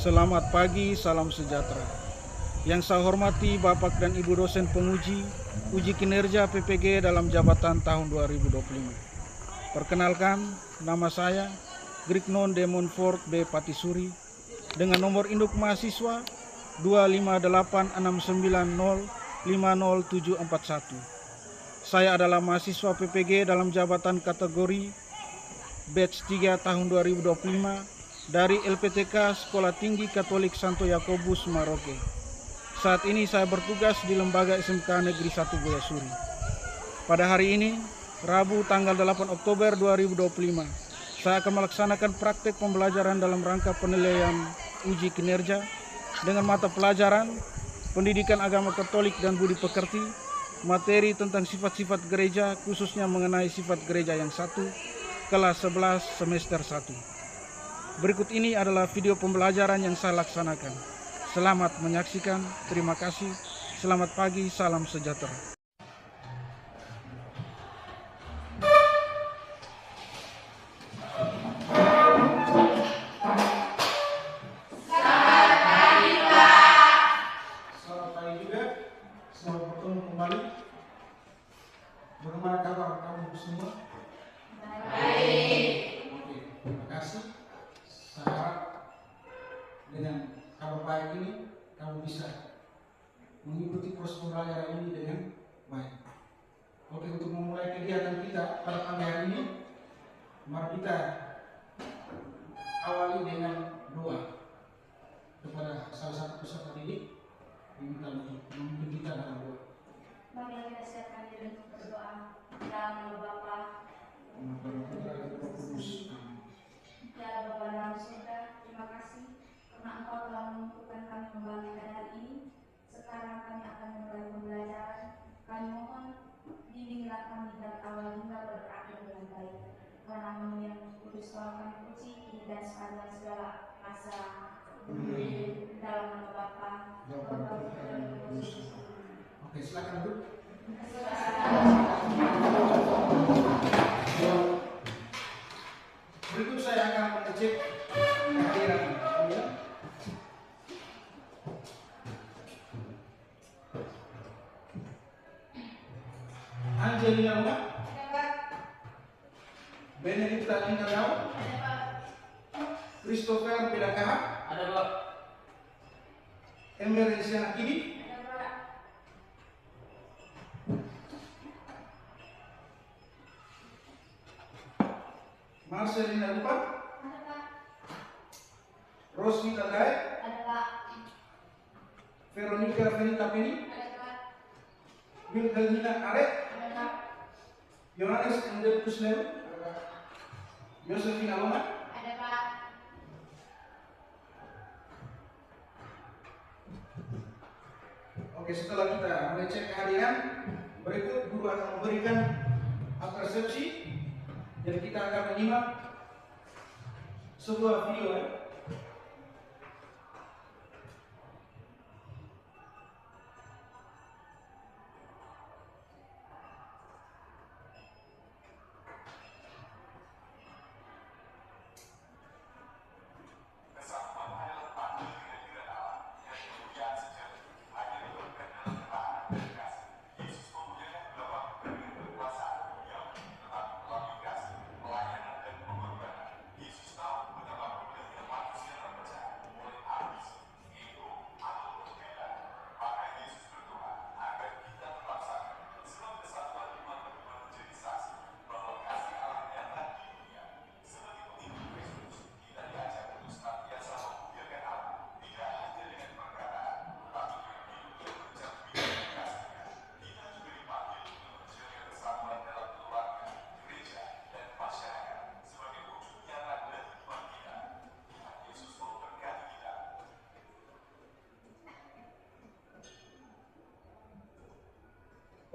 Selamat pagi, salam sejahtera. Yang saya hormati Bapak dan Ibu dosen penguji uji kinerja PPG dalam jabatan tahun 2025. Perkenalkan, nama saya Grignon Demonfort B. Patisuri dengan nomor induk mahasiswa 25869050741. Saya adalah mahasiswa PPG dalam jabatan kategori batch 3 tahun 2025 dari LPTK Sekolah Tinggi Katolik Santo Yakobus Maroke. Saat ini saya bertugas di Lembaga SMK Negeri 1 Buya Suri. Pada hari ini, Rabu tanggal 8 Oktober 2025, saya akan melaksanakan praktek pembelajaran dalam rangka penilaian uji kinerja dengan mata pelajaran Pendidikan Agama Katolik dan Budi Pekerti, materi tentang sifat-sifat gereja khususnya mengenai sifat gereja yang 1, kelas 11 semester 1. Berikut ini adalah video pembelajaran yang saya laksanakan. Selamat menyaksikan, terima kasih, selamat pagi, salam sejahtera. Selamat pagi juga, selamat bertemu kembali. Bagaimana kabar kamu semua? Baik. Oke, terima kasih. Saya harap dengan kabar baik ini kamu bisa mengikuti proses pembelajaran ini dengan baik. Oke, untuk memulai kegiatan kita pada pagi hari ini, mari kita awali dengan doa kepada salah satu peserta didik. Diminta untuk memimpin kita dalam doa. Mari kita siapkan diri untuk berdoa. Dalam nama Bapa, ya Bapa dalam surga, terima kasih karena Engkau telah menentukan kami kembali pada hari ini. Sekarang kami akan mulai pembelajaran. Kami mohon bimbinglah kami dari awal hingga berakhir dengan baik. Karena Mu yang kudus kami puji kini dan sepanjang segala masa. Dalam nama Bapa, dan Yesus. Oke, silakan duduk. Berikut saya akan mengecek kehadiran kalian. Angelina Luna, Benedikta Lingkadau, Christopher Bedakaha, Ada Pak. Ember Isiana Kini, Marcelina Lupa, Rosmi Tadai, Veronica Venita Peni, Wilhelmina Arek, Yohanes Endel Kusnel, Yosefina Loma. Oke, setelah kita mengecek kehadiran, berikut guru akan memberikan persepsi. Jadi kita akan menyimak sebuah video.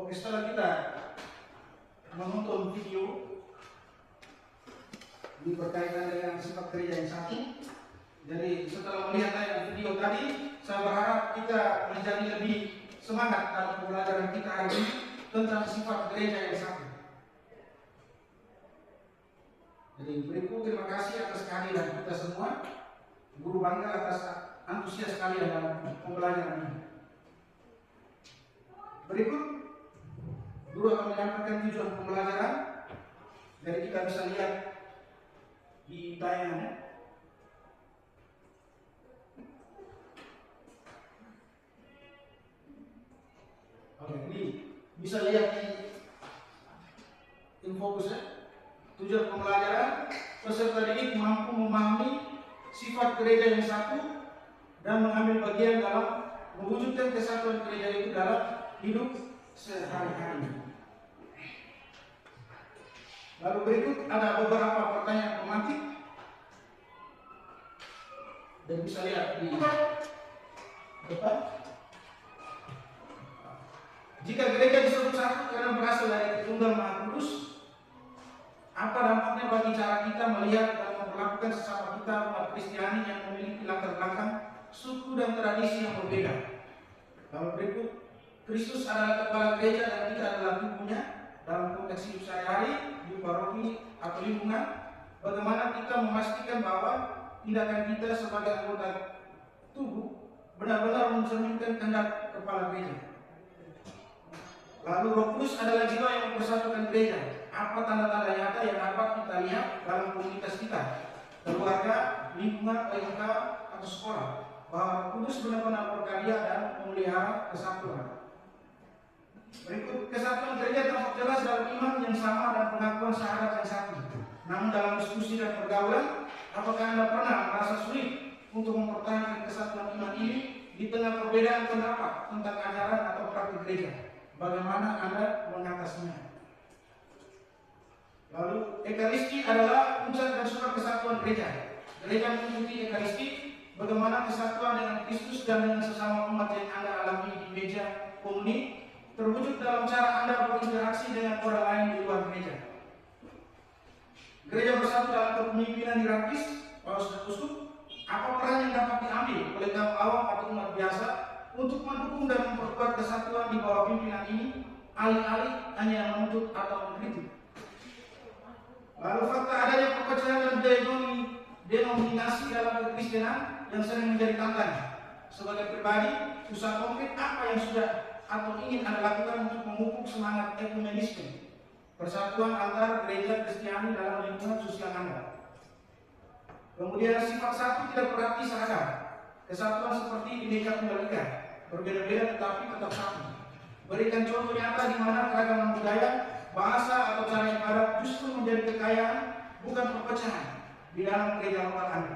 Oke, setelah kita menonton video ini berkaitan dengan sifat gereja yang 1, jadi setelah melihat video tadi, saya berharap kita menjadi lebih semangat dalam pembelajaran kita hari ini tentang sifat gereja yang 1. Jadi berikut terima kasih atas kehadiran kita semua. Guru bangga atas antusias kalian dalam pembelajaran ini. Berikut, guru akan menyampaikan tujuan pembelajaran. Jadi kita bisa lihat di tayangannya. Oke, ini bisa lihat di infocusnya. Tujuan pembelajaran, peserta didik mampu memahami sifat gereja yang satu dan mengambil bagian dalam mewujudkan kesatuan gereja itu dalam hidup sehari-hari. Lalu berikut ada beberapa pertanyaan tematik dan bisa lihat di depan. Jika gereja disebut satu karena berasal dari Tritunggal Maha Kudus, apa dampaknya bagi cara kita melihat dan memperlakukan sesama kita umat Kristiani yang memiliki latar belakang, suku dan tradisi yang berbeda? Lalu berikut, Kristus adalah kepala gereja dan kita adalah tubuhnya. Dalam konteks hidup sehari-hari di paroki atau lingkungan, bagaimana kita memastikan bahwa tindakan kita sebagai anggota tubuh benar-benar mencerminkan kehendak kepala gereja? Lalu Roh Kudus adalah jiwa yang mempersatukan gereja. Apa tanda-tanda nyata yang dapat kita lihat dalam komunitas kita, keluarga, lingkungan, PMK, atau sekolah, bahwa Roh Kudus benar-benar berkarya dan memelihara kesatuan? Berikut, kesatuan gereja tampak jelas dalam iman yang sama dan pengakuan syahadat yang satu. Namun dalam diskusi dan pergaulan, apakah Anda pernah merasa sulit untuk mempertahankan kesatuan iman ini di tengah perbedaan pendapat tentang ajaran atau praktik gereja? Bagaimana Anda mengatasinya? Lalu, Ekaristi adalah puncak dan sumber kesatuan gereja. Gereja mengikuti Ekaristi, bagaimana kesatuan dengan Kristus dan dengan sesama umat yang Anda alami di meja komuni terwujud dalam cara Anda berinteraksi dengan orang lain di luar gereja. Gereja bersatu dalam kepemimpinan hierarkis paus dan uskup. Apa peran yang dapat diambil oleh kaum awam atau umat biasa untuk mendukung dan memperkuat kesatuan di bawah pimpinan ini, alih-alih hanya menuntut atau mengkritik? Lalu, fakta adanya perpecahan dan denominasi dalam kekristenan yang sering menjadi tantangan. Sebagai pribadi, usaha konkret apa yang sudah atau ingin Anda lakukan untuk memupuk semangat ekumenisme, persatuan antar gereja Kristiani dalam lingkungan sosial Anda? Kemudian, sifat satu tidak berarti seragam. Kesatuan seperti Bhinneka Tunggal Ika, berbeda-beda tetapi tetap satu. Berikan contoh nyata di mana keragaman budaya, bahasa atau cara ibadat justru menjadi kekayaan, bukan perpecahan di dalam gereja lokal Anda.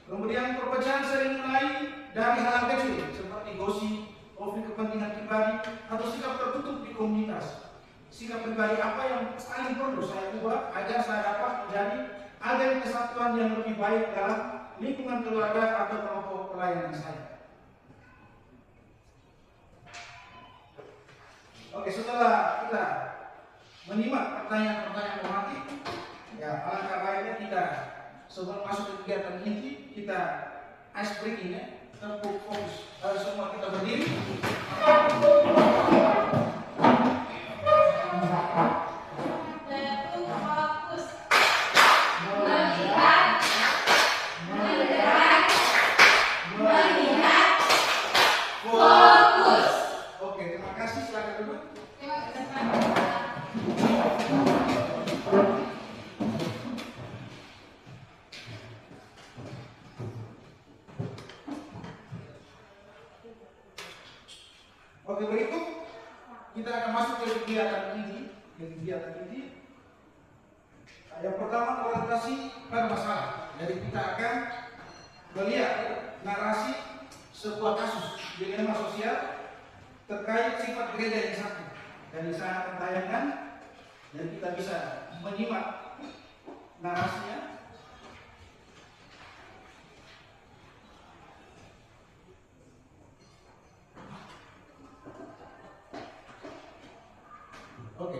Kemudian, perpecahan sering mulai dari hal kecil seperti gosip, konflik kepentingan pribadi, atau sikap tertutup di komunitas. Sikap pribadi apa yang paling perlu saya ubah agar saya dapat menjadi agen kesatuan yang lebih baik dalam lingkungan keluarga atau kelompok pelayanan saya? Oke, setelah kita menyimak pertanyaan-pertanyaan tematik, ya alangkah baiknya kita sebelum masuk ke kegiatan inti, kita ice breaking ya, tepuk fokus. Semua kita berdiri. Oke, berikut kita akan masuk ke kegiatan inti. Yang pertama, orientasi pada masalah. Jadi kita akan melihat narasi sebuah kasus dilema sosial terkait sifat gereja yang satu. Jadi saya akan tayangkan dan kita bisa menyimak narasinya. Oke,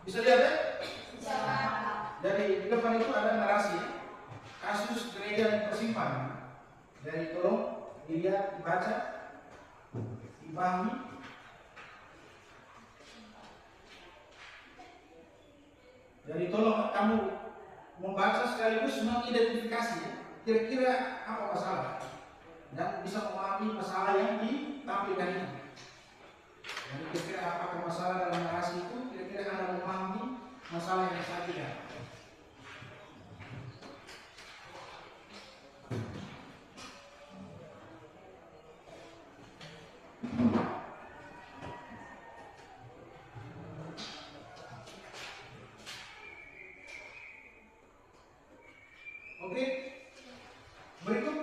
bisa lihat ya? Bisa. Jadi di depan itu ada narasi kasus gereja yang tersimpan. Jadi tolong dilihat, dibaca, dipahami. Jadi tolong kamu membaca sekaligus mengidentifikasi kira-kira apa masalah dan bisa memahami masalah yang ditampilkan ini. Jadi kira-kira apa masalah dalam narasi itu, kira-kira Anda memahami masalah yang saya lihat. Oke, berikut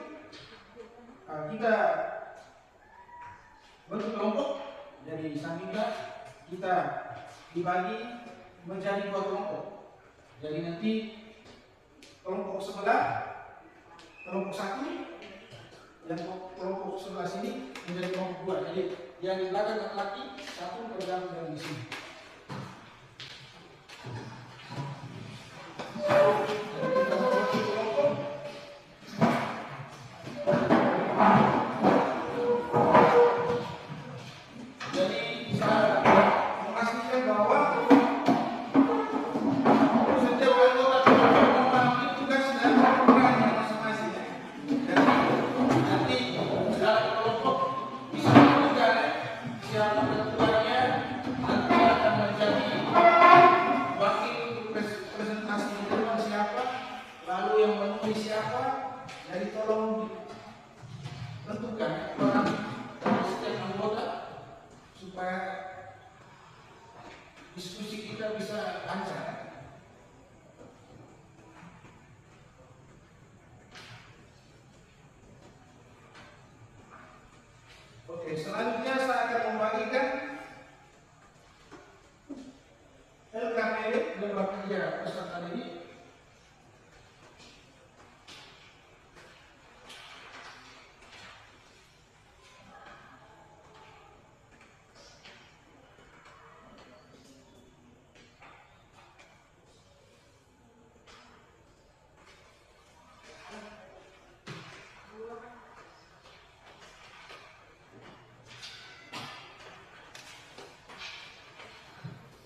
kita bentuk kelompok. Jadi sambil kita dibagi menjadi 2 kelompok. Jadi nanti kelompok sebelah, kelompok 1, yang kelompok sebelah sini menjadi kelompok 2. Jadi yang di belakang laki-laki 1 bergabung dari sini. Diskusi kita bisa lancar. Oke, selanjutnya saya akan membagikan LKPD lembaga kerja peserta didik.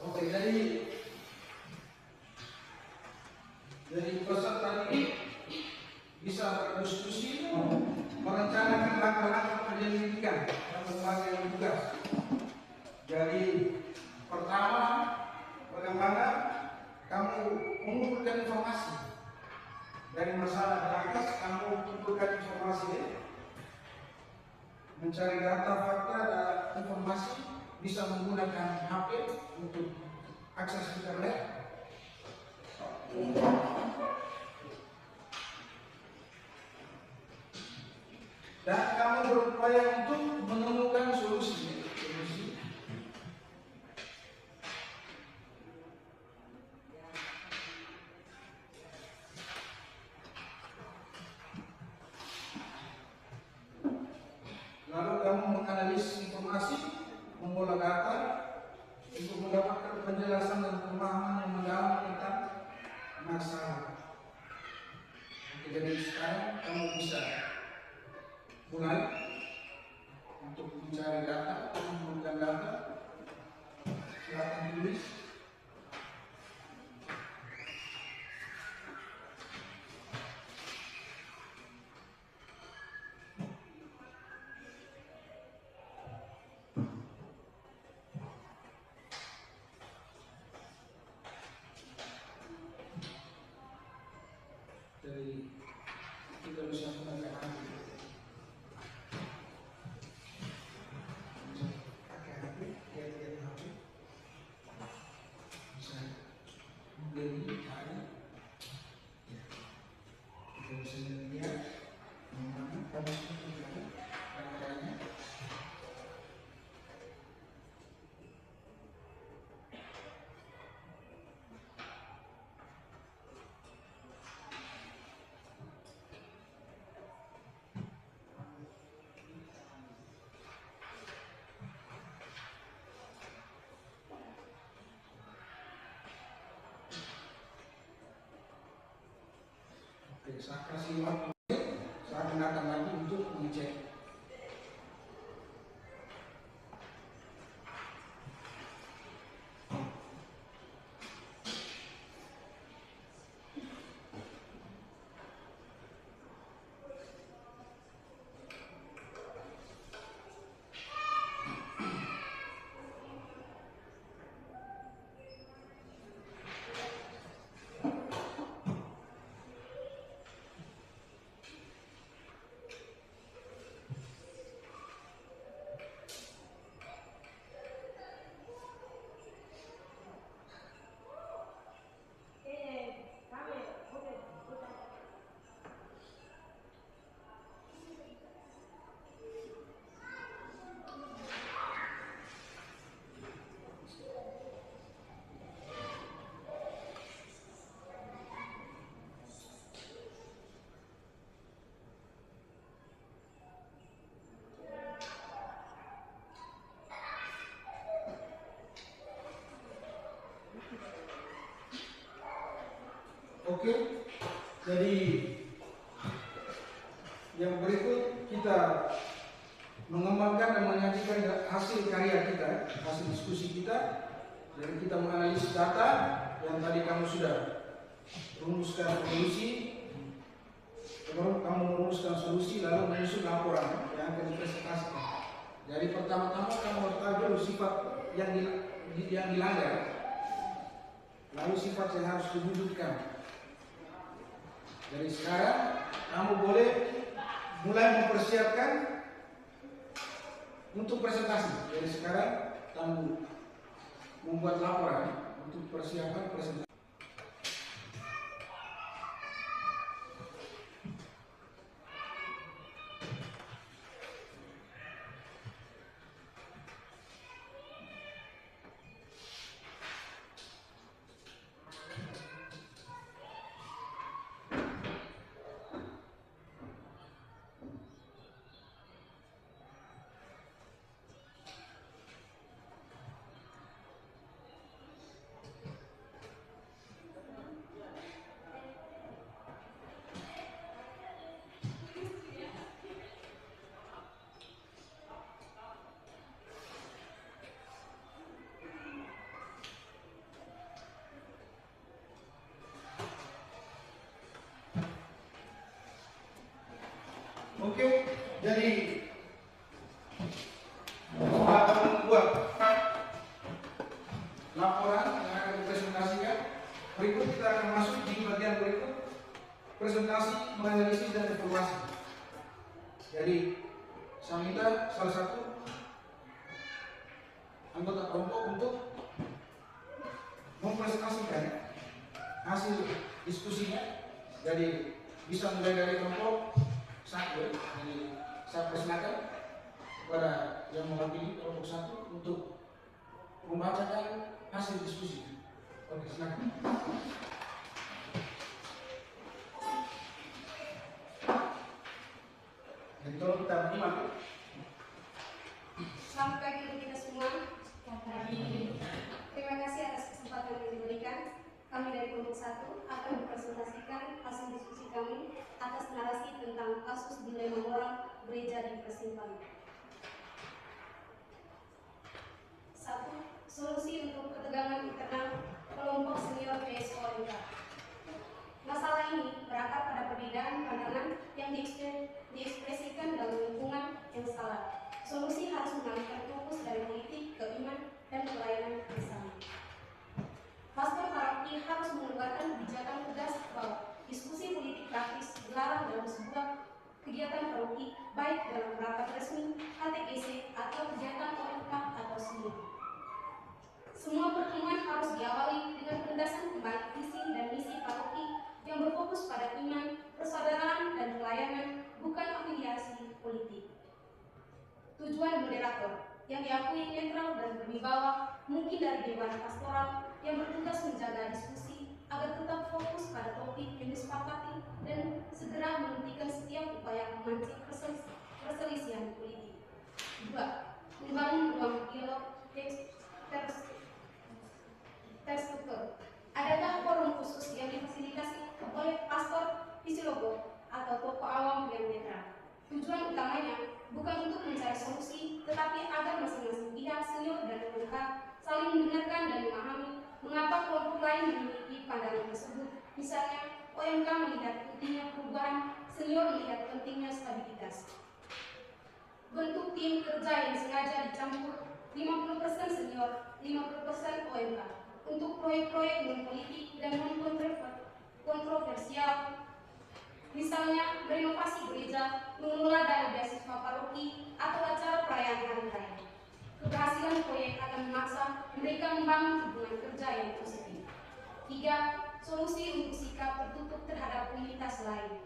Oke, dari peserta didik bisa berdiskusi merencanakan langkah-langkah penyelidikan dan pembagian tugas. Jadi pertama, bagaimana kamu mengumpulkan informasi dari masalah di atas, kamu kumpulkan informasi, mencari data, fakta, dan informasi, bisa menggunakan HP untuk akses internet. Dan kamu berupaya untuk menemukan solusi. Lalu kamu menganalisis informasi, mengolah data untuk mendapatkan penjelasan dan pemahaman yang mendalam tentang masalah. Oke, jadi sekarang kamu bisa mulai untuk mencari data, mengumpulkan data. Silakan tulis. Dari kita bisa menggunakan saya kasih waktu, saya akan datang lagi untuk mengecek. Oke, jadi yang berikut kita mengembangkan dan menyajikan hasil karya kita, hasil diskusi kita. Jadi kita menganalisis data yang tadi kamu sudah rumuskan solusi, kamu merumuskan solusi lalu menyusun laporan yang akan dipresentasikan. Jadi pertama-tama kamu harus tahu dulu sifat yang dilanggar, lalu sifat yang harus diwujudkan. Jadi sekarang kamu boleh mulai mempersiapkan untuk presentasi. Jadi sekarang kamu membuat laporan untuk persiapan presentasi. Oke, jadi kita akan membuat laporan yang akan dipresentasikan. Berikut kita akan masuk di bagian berikut, presentasi, menganalisis dan evaluasi. Jadi saya minta salah satu anggota kelompok untuk mempresentasikan hasil diskusinya. Jadi bisa mulai dari kelompok satu. Jadi saya persilakan kepada yang mewakili kelompok satu untuk membacakan hasil diskusi. Oke, silakan. Jadi kalau kita menyimak. Selamat pagi untuk kita semua. Terima kasih atas kesempatan yang diberikan. Kami dari kelompok 1 akan mempresentasikan hasil diskusi kami atas narasi tentang kasus dilema moral gereja di persimpangan. 1. Solusi untuk ketegangan internal kelompok senior PSOMK. Masalah ini berakar pada perbedaan pandangan yang diekspresikan dalam lingkungan yang salah. Solusi harus mengalihkan fokus dari politik ke iman dan pelayanan bersama. Pastor paroki harus mengeluarkan kebijakan tegas bahwa diskusi politik praktis dilarang dalam sebuah kegiatan paroki, baik dalam rapat resmi, KTGC, atau kegiatan OMK atau semua. Semua pertemuan harus diawali dengan penjelasan kembali visi dan misi paroki yang berfokus pada iman, persaudaraan, dan pelayanan, bukan afiliasi politik. Tujuan moderator yang diakui netral dan berwibawa mungkin dari Dewan Pastoral yang bertugas menjaga diskusi agar tetap fokus pada topik yang disepakati dan segera menghentikan setiap upaya memancing perselisihan politik. 2. Membangun ruang dialog terstruktur. Adakah forum khusus yang difasilitasi oleh pastor fisiolog atau tokoh awam yang netral? Tujuan utamanya bukan untuk mencari solusi, tetapi agar masing-masing pihak senior dan OMK saling mendengarkan dan memahami mengapa kelompok lain memiliki pandangan tersebut. Misalnya, OMK melihat pentingnya perubahan, senior melihat pentingnya stabilitas. Bentuk tim kerja yang sengaja dicampur 50% senior, 50% OMK untuk proyek-proyek non-politik dan non-kontroversial. Misalnya, renovasi gereja, mengelola dana beasiswa paroki, atau acara perayaan hari raya. Keberhasilan proyek akan memaksa mereka membangun hubungan kerja yang positif. 3. Solusi untuk sikap tertutup terhadap komunitas lain.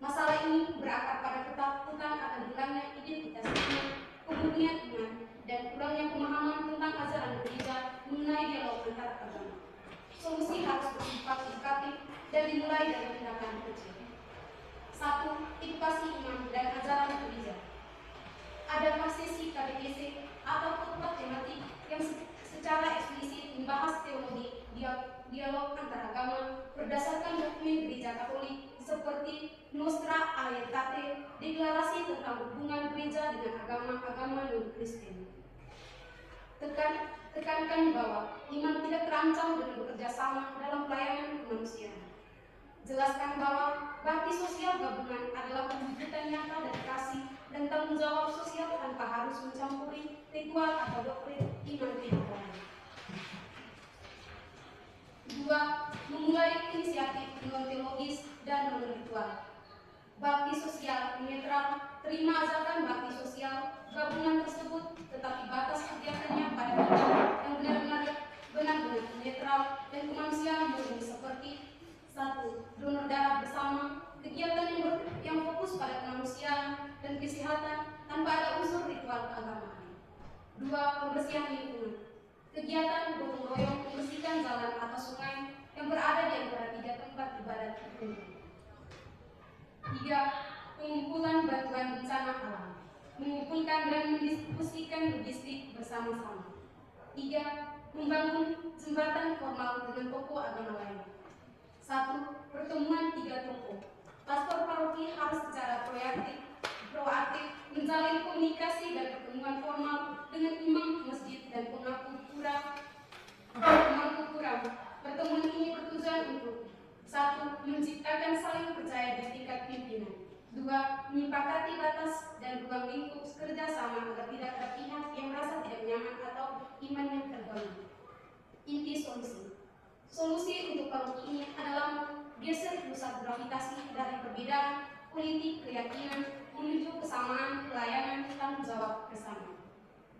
Masalah ini berakar pada ketakutan akan hilangnya identitas iman, kemurnian iman, dan kurangnya pemahaman tentang ajaran gereja mengenai dialog antar agama. Solusi harus bersifat edukatif dan dimulai dari tindakan kecil. 1. Edukasi iman dan ajaran gereja. Adakah sesi KTGC atau khotbah tematik yang secara eksplisit membahas teologi dialog antaragama berdasarkan dokumen Gereja Katolik seperti Nostra Aetate, deklarasi tentang hubungan gereja dengan agama-agama non-Kristen. Tekankan bahwa iman tidak terancam dengan bekerja sama dalam pelayanan kemanusiaan. Jelaskan bahwa bakti sosial gabungan adalah perwujudan nyata dari kasih dan tanggung jawab sosial tanpa harus mencampuri ritual atau doktrin iman kehidupan. 2. Memulai inisiatif non-teologis dan non-ritual. Bakti sosial netral, terima ajakan bakti sosial gabungan tersebut, tetapi batas kegiatannya pada yang benar-benar netral dan kemanusiaan murni seperti 1. Donor darah bersama, kegiatan yang fokus pada kemanusiaan dan kesehatan tanpa ada unsur ritual keagamaan. 2. Pembersihan lingkungan, kegiatan gotong royong membersihkan jalan atau sungai yang berada di antara 3 tempat ibadat tertentu. 3. Pengumpulan bantuan bencana alam, mengumpulkan dan mendiskusikan logistik bersama-sama. 3. Membangun jembatan formal dengan tokoh agama lain. 1. Pertemuan 3 tokoh. Pastor paroki harus secara proaktif menjalin komunikasi dan pertemuan formal dengan imam masjid dan pemangku kurang. Pertemuan ini bertujuan untuk 1. Menciptakan saling percaya di tingkat pimpinan. 2. Menyepakati batas dan ruang lingkup kerjasama agar tidak ada pihak yang merasa tidak nyaman atau iman yang terganggu. Inti solusi untuk paroki ini adalah menggeser pusat gravitasi dari perbedaan politik keyakinan menuju kesamaan pelayanan tanggung jawab bersama.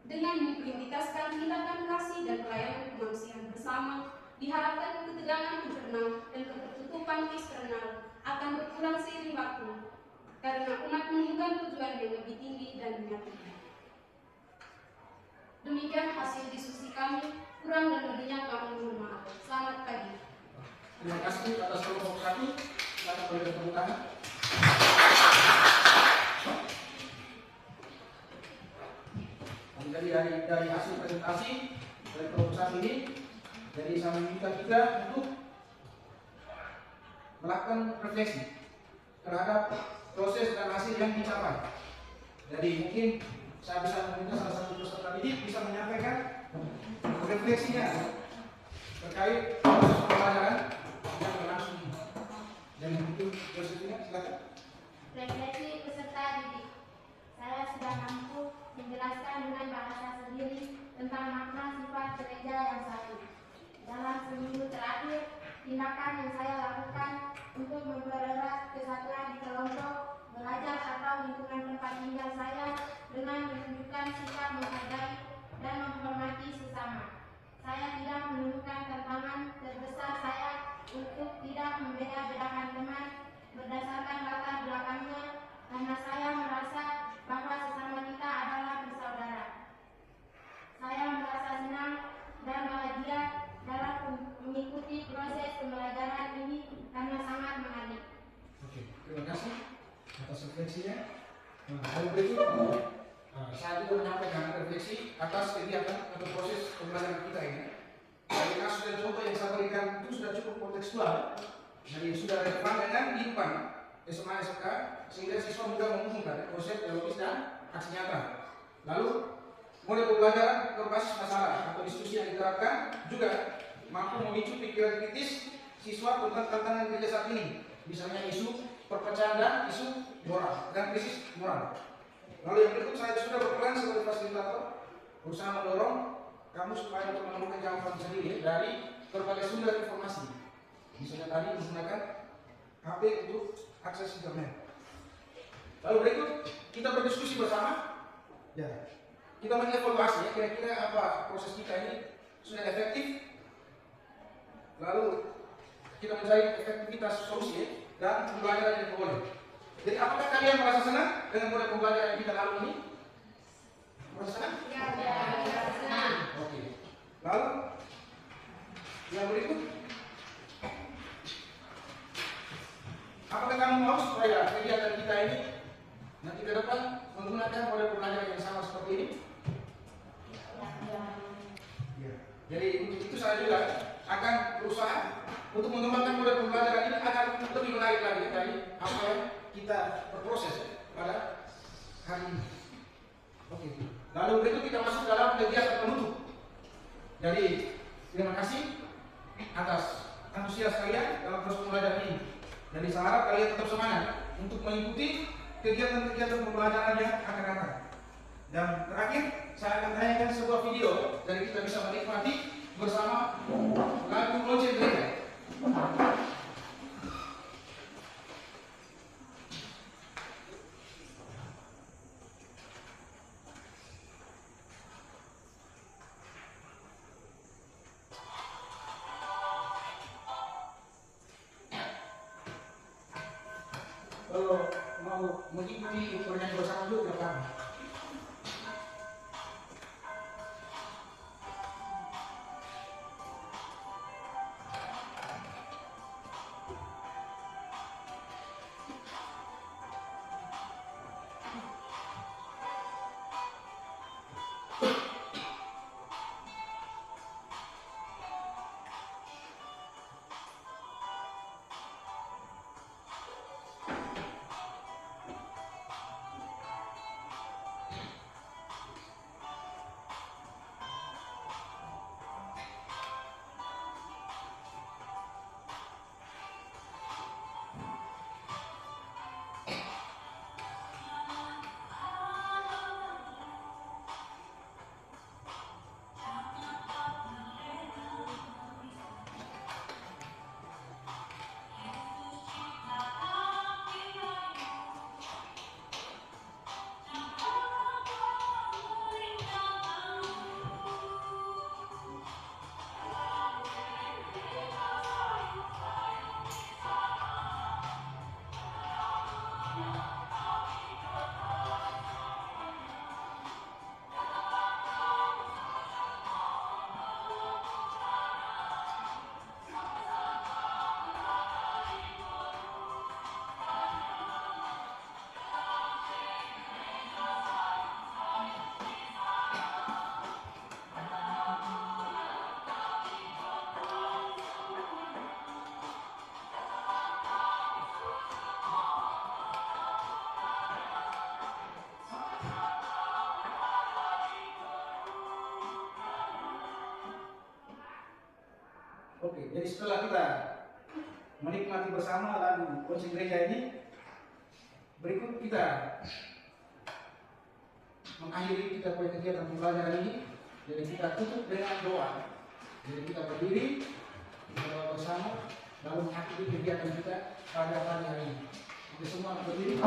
Dengan memprioritaskan tindakan kasih dan pelayanan kemanusiaan bersama, diharapkan ketegangan internal dan ketertutupan eksternal akan berkurang seiring waktu, karena umat menemukan tujuan yang lebih tinggi dan menyatukan. Demikian hasil diskusi kami, kurang dan lebihnya kami mohon maaf. Selamat pagi. Terima kasih atas kelompok 1. Silakan beri tepuk tangan. Jadi dari hasil presentasi dari kelompok 1 ini, jadi saya meminta kita untuk melakukan refleksi terhadap proses dan hasil yang dicapai. Jadi mungkin saya bisa meminta salah satu peserta didik bisa menyampaikan refleksinya terkait proses pembelajaran yang berlangsung. Dan untuk prosesnya silakan. Refleksi peserta didik. Saya sudah mampu menjelaskan dengan bahasa sendiri tentang makna sifat gereja yang satu. Dalam seminggu terakhir, tindakan yang saya lakukan untuk mempererat kesatuan di kelompok, belajar atau lingkungan tempat tinggal saya dengan menunjukkan sikap menghargai dan menghormati sesama. Saya tidak menunjukkan tantangan terbesar saya untuk tidak membeda-bedakan teman berdasarkan latar belakangnya, karena saya merasa bahwa sesama kita adalah bersaudara. Saya merasa senang dan bahagia dalam mengikuti proses pembelajaran ini karena sangat menarik. Oke, terima kasih atas refleksinya. Hal berikut, saya juga menyampaikan refleksi atas kegiatan atau proses pembelajaran kita ini. Dari kasus dan contoh yang saya berikan itu sudah cukup kontekstual, jadi sudah relevan dengan kehidupan SMA SMK, sehingga siswa mudah menghubungkan konsep teologis dan aksi nyata. Lalu model pembelajaran berbasis masalah atau diskusi yang diterapkan juga mampu memicu pikiran kritis siswa tentang tantangan gereja saat ini, misalnya isu perpecahan dan isu moral dan krisis moral. Lalu yang berikut, saya sudah berperan sebagai fasilitator berusaha mendorong kamu supaya untuk menemukan jawaban sendiri dari berbagai sumber informasi. Misalnya tadi menggunakan HP untuk akses internet. Lalu berikut kita berdiskusi bersama. Ya, kita mengevaluasi ya, kira-kira apa proses kita ini sudah efektif. Lalu kita mencari efektivitas solusi ya, dan pembelajaran yang boleh. Jadi apakah kalian merasa senang dengan model pembelajaran yang kita lalui ini? Merasa senang? Ya, senang. Oke. Lalu yang berikut, apakah kamu mau supaya kegiatan kita ini nanti ke depan menggunakan model pembelajaran yang sama seperti ini? Ya. Jadi untuk itu saya juga akan berusaha untuk mengembangkan model pembelajaran ini agar lebih menarik lagi dari apa yang kita berproses pada hari ini. Oke. Lalu berikut kita masuk dalam kegiatan penutup. Jadi terima kasih atas antusias kalian dalam proses pembelajaran ini. Jadi saya harap kalian tetap semangat untuk mengikuti kegiatan-kegiatan pembelajaran yang akan datang. Dan terakhir, saya akan tanyakan sebuah video dari kita bisa menikmati bersama lagu Lonceng Gereja. Kalau mau mengikuti bernyanyi bersama dulu ke depan. Oke, jadi setelah kita menikmati bersama lagu Lonceng Gereja ini, berikut kita mengakhiri kita punya kegiatan pembelajaran ini. Jadi kita tutup dengan doa. Jadi kita berdiri, kita doa bersama, lalu mengakhiri kegiatan kita pada pagi hari ini. Kita semua berdiri.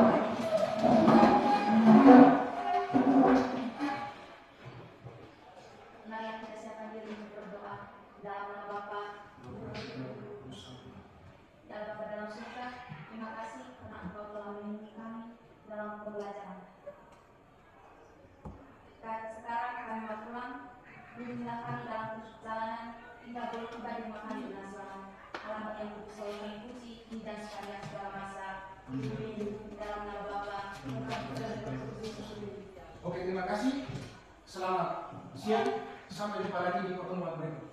Mari kita siapkan diri untuk berdoa dalam nama Bapa, dan Bapa dalam surga. Terima kasih karena Engkau telah melindungi kami dalam pembelajaran. Sekarang kami mau pulang. Bimbinglah kami dalam perjalanan hingga boleh tiba di rumah kami dengan selamat. Alamat yang kudus selalu kami puji dan sekalian segala masa. Dalam nama Bapa, dan Oke, terima kasih. Selamat siang. Sampai jumpa lagi di pertemuan berikut.